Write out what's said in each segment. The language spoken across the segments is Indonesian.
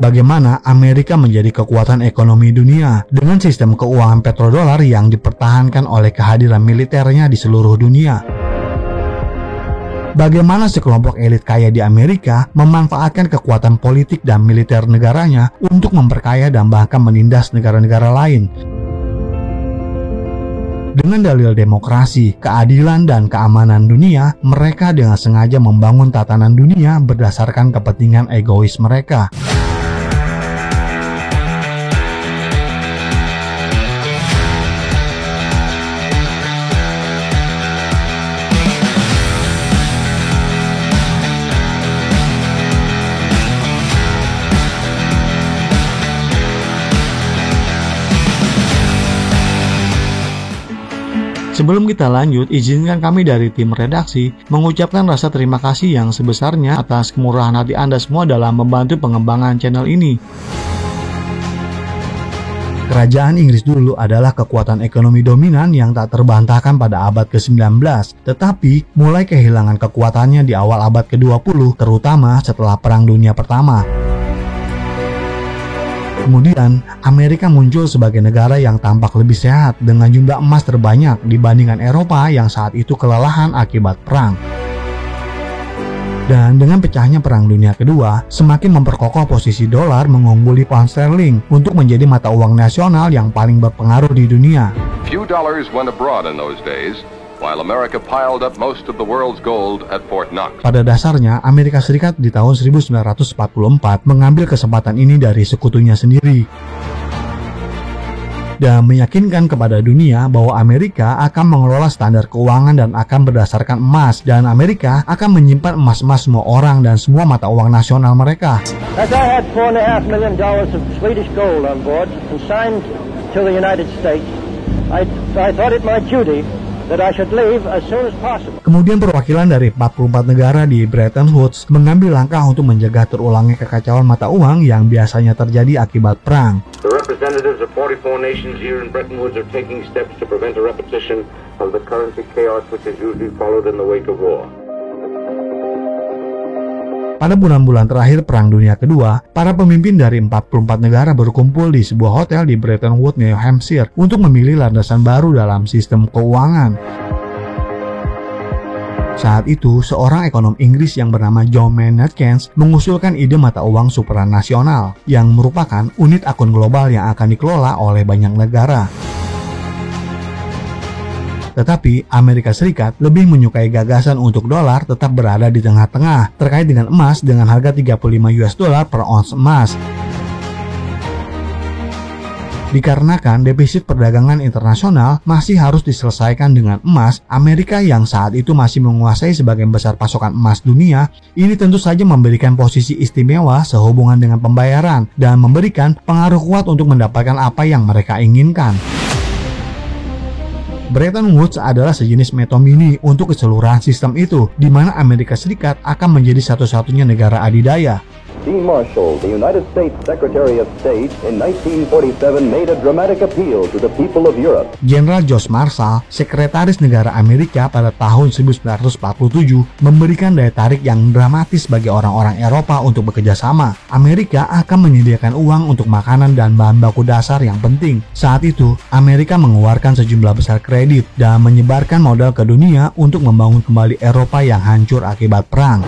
bagaimana Amerika menjadi kekuatan ekonomi dunia dengan sistem keuangan petrodolar yang dipertahankan oleh kehadiran militernya di seluruh dunia. Bagaimana sekelompok elit kaya di Amerika memanfaatkan kekuatan politik dan militer negaranya untuk memperkaya dan bahkan menindas negara-negara lain. Dengan dalil demokrasi, keadilan, dan keamanan dunia, mereka dengan sengaja membangun tatanan dunia berdasarkan kepentingan egois mereka. Sebelum kita lanjut, izinkan kami dari tim redaksi mengucapkan rasa terima kasih yang sebesarnya atas kemurahan hati Anda semua dalam membantu pengembangan channel ini. Kerajaan Inggris dulu adalah kekuatan ekonomi dominan yang tak terbantahkan pada abad ke-19, tetapi mulai kehilangan kekuatannya di awal abad ke-20, terutama setelah Perang Dunia Pertama. Kemudian, Amerika muncul sebagai negara yang tampak lebih sehat dengan jumlah emas terbanyak dibandingkan Eropa yang saat itu kelelahan akibat perang. Dan dengan pecahnya Perang Dunia Kedua, semakin memperkokoh posisi dolar mengungguli pound sterling untuk menjadi mata uang nasional yang paling berpengaruh di dunia. Few dollars went abroad in those days, while America piled up most of the world's gold at Fort Knox. Pada dasarnya, Amerika Serikat di tahun 1944 mengambil kesempatan ini dari sekutunya sendiri dan meyakinkan kepada dunia bahwa Amerika akan mengelola standar keuangan dan akan berdasarkan emas, dan Amerika akan menyimpan emas-emas semua orang dan semua mata uang nasional mereka. As I had $4.5 million of Swedish gold on board consigned to the United States, I thought it my duty that I should leave as soon as possible. Kemudian perwakilan dari 44 negara di Bretton Woods mengambil langkah untuk mencegah terulangnya kekacauan mata uang yang biasanya terjadi akibat perang. The representatives of 44 nations here in Bretton Woods are taking steps to prevent a repetition of the currency chaos which is usually followed in the wake of war. Pada bulan-bulan terakhir Perang Dunia Kedua, para pemimpin dari 44 negara berkumpul di sebuah hotel di Bretton Woods, New Hampshire untuk memilih landasan baru dalam sistem keuangan. Saat itu, seorang ekonom Inggris yang bernama John Maynard Keynes mengusulkan ide mata uang supranasional yang merupakan unit akun global yang akan dikelola oleh banyak negara. Tetapi Amerika Serikat lebih menyukai gagasan untuk dolar tetap berada di tengah-tengah terkait dengan emas dengan harga $35 per ons emas. Dikarenakan defisit perdagangan internasional masih harus diselesaikan dengan emas, Amerika yang saat itu masih menguasai sebagian besar pasokan emas dunia, ini tentu saja memberikan posisi istimewa sehubungan dengan pembayaran dan memberikan pengaruh kuat untuk mendapatkan apa yang mereka inginkan. Bretton Woods adalah sejenis metomini untuk keseluruhan sistem itu, di mana Amerika Serikat akan menjadi satu-satunya negara adidaya. Dean Marshall, the United States Secretary of State, in 1947 made a dramatic appeal to the people of Europe. Jenderal George Marshall, Sekretaris Negara Amerika pada tahun 1947, memberikan daya tarik yang dramatis bagi orang-orang Eropa untuk bekerja sama. Amerika akan menyediakan uang untuk makanan dan bahan baku dasar yang penting. Saat itu, Amerika mengeluarkan sejumlah besar kredit dan menyebarkan modal ke dunia untuk membangun kembali Eropa yang hancur akibat perang.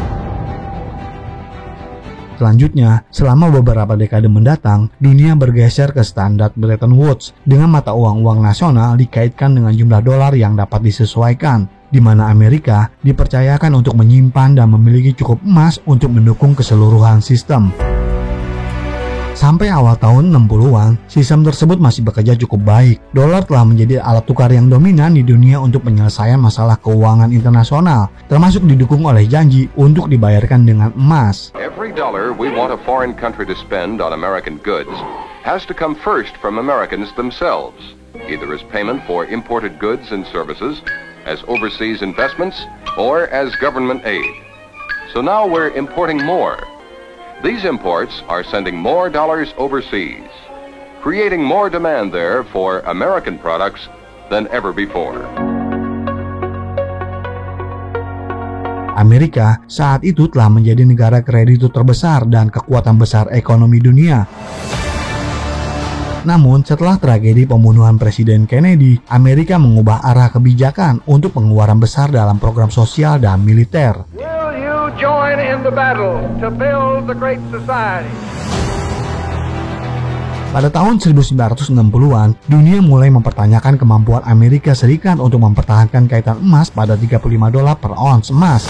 Selanjutnya, selama beberapa dekade mendatang, dunia bergeser ke standar Bretton Woods dengan mata uang nasional dikaitkan dengan jumlah dolar yang dapat disesuaikan, di mana Amerika dipercayakan untuk menyimpan dan memiliki cukup emas untuk mendukung keseluruhan sistem. Sampai awal tahun 60-an, sistem tersebut masih bekerja cukup baik. Dolar telah menjadi alat tukar yang dominan di dunia untuk penyelesaian masalah keuangan internasional, termasuk didukung oleh janji untuk dibayarkan dengan emas. Every dollar we want a foreign country to spend on American goods has to come first from Americans themselves, either as payment for imported goods and services, as overseas investments, or as government aid. So now we're importing more. These imports are sending more dollars overseas, creating more demand there for American products than ever before. Amerika saat itu telah menjadi negara kreditur terbesar dan kekuatan besar ekonomi dunia. Namun, setelah tragedi pembunuhan Presiden Kennedy, Amerika mengubah arah kebijakan untuk pengeluaran besar dalam program sosial dan militer. Will you join in the battle to build the great society? Pada tahun 1960-an, dunia mulai mempertanyakan kemampuan Amerika Serikat untuk mempertahankan kaitan emas pada $35 per ons emas.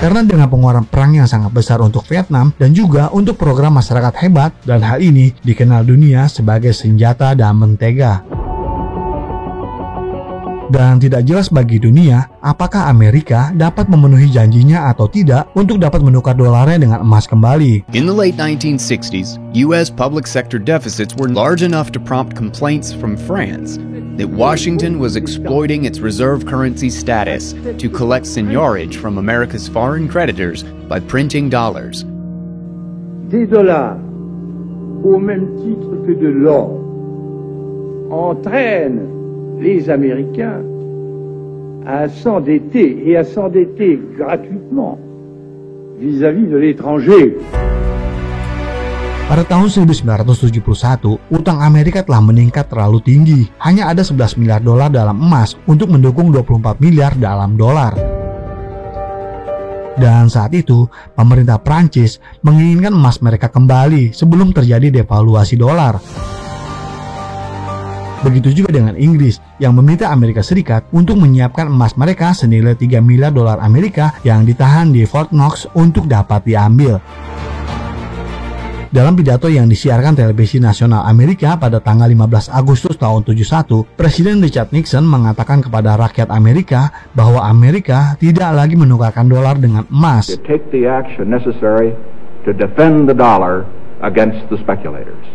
Karena dengan pengeluaran perang yang sangat besar untuk Vietnam dan juga untuk program masyarakat hebat, dan hal ini dikenal dunia sebagai senjata dan mentega. Dan tidak jelas bagi dunia apakah Amerika dapat memenuhi janjinya atau tidak untuk dapat menukar dolarnya dengan emas kembali. In the late 1960s, U.S. public sector deficits were large enough to prompt complaints from France that Washington was exploiting its reserve currency status to collect seigniorage from America's foreign creditors by printing dollars. Des dollars, au même titre que de l'or, entraînent les Américains à s'endetter et à s'endetter gratuitement vis-à-vis de l'étranger. Pada tahun 1971, utang Amerika telah meningkat terlalu tinggi. Hanya ada $11 miliar dalam emas untuk mendukung 24 miliar dalam dolar. Dan saat itu, pemerintah Prancis menginginkan emas mereka kembali sebelum terjadi devaluasi dolar. Begitu juga dengan Inggris yang meminta Amerika Serikat untuk menyiapkan emas mereka senilai $3 miliar Amerika yang ditahan di Fort Knox untuk dapat diambil. Dalam pidato yang disiarkan televisi nasional Amerika pada tanggal 15 Agustus tahun 71, Presiden Richard Nixon mengatakan kepada rakyat Amerika bahwa Amerika tidak lagi menukarkan dolar dengan emas. Take the action necessary to defend the dollar against the speculators.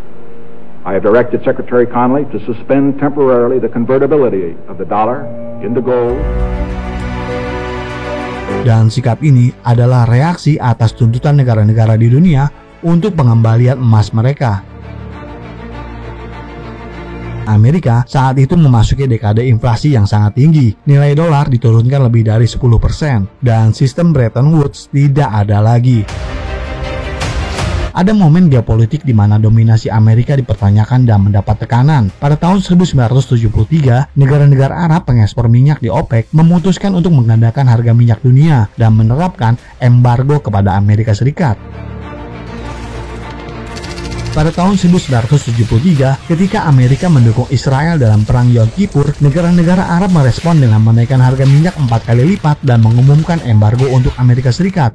I have directed Secretary Connally to suspend temporarily the convertibility of the dollar into gold. Dan sikap ini adalah reaksi atas tuntutan negara-negara di dunia untuk pengembalian emas mereka. Amerika saat itu memasuki dekade inflasi yang sangat tinggi. Nilai dolar diturunkan lebih dari 10% dan sistem Bretton Woods tidak ada lagi. Ada momen geopolitik di mana dominasi Amerika dipertanyakan dan mendapat tekanan. Pada tahun 1973, negara-negara Arab pengekspor minyak di OPEC memutuskan untuk menggandakan harga minyak dunia dan menerapkan embargo kepada Amerika Serikat. Pada tahun 1973, ketika Amerika mendukung Israel dalam perang Yom Kippur, negara-negara Arab merespon dengan menaikkan harga minyak 4 kali lipat dan mengumumkan embargo untuk Amerika Serikat.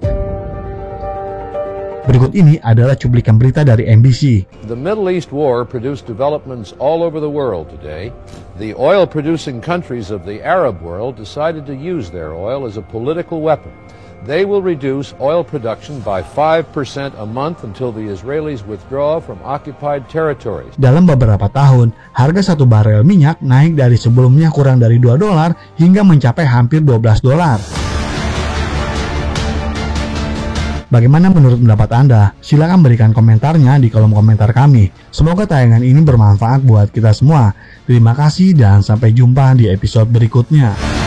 Berikut ini adalah cuplikan berita dari NBC. The Middle East war produced developments all over the world today. The oil-producing countries of the Arab world decided to use their oil as a political weapon. They will reduce oil production by 5% a month until the Israelis withdraw from occupied territories. Dalam beberapa tahun, harga satu barel minyak naik dari sebelumnya kurang dari $2 hingga mencapai hampir $12. Bagaimana menurut pendapat Anda? Silakan berikan komentarnya di kolom komentar kami. Semoga tayangan ini bermanfaat buat kita semua. Terima kasih dan sampai jumpa di episode berikutnya.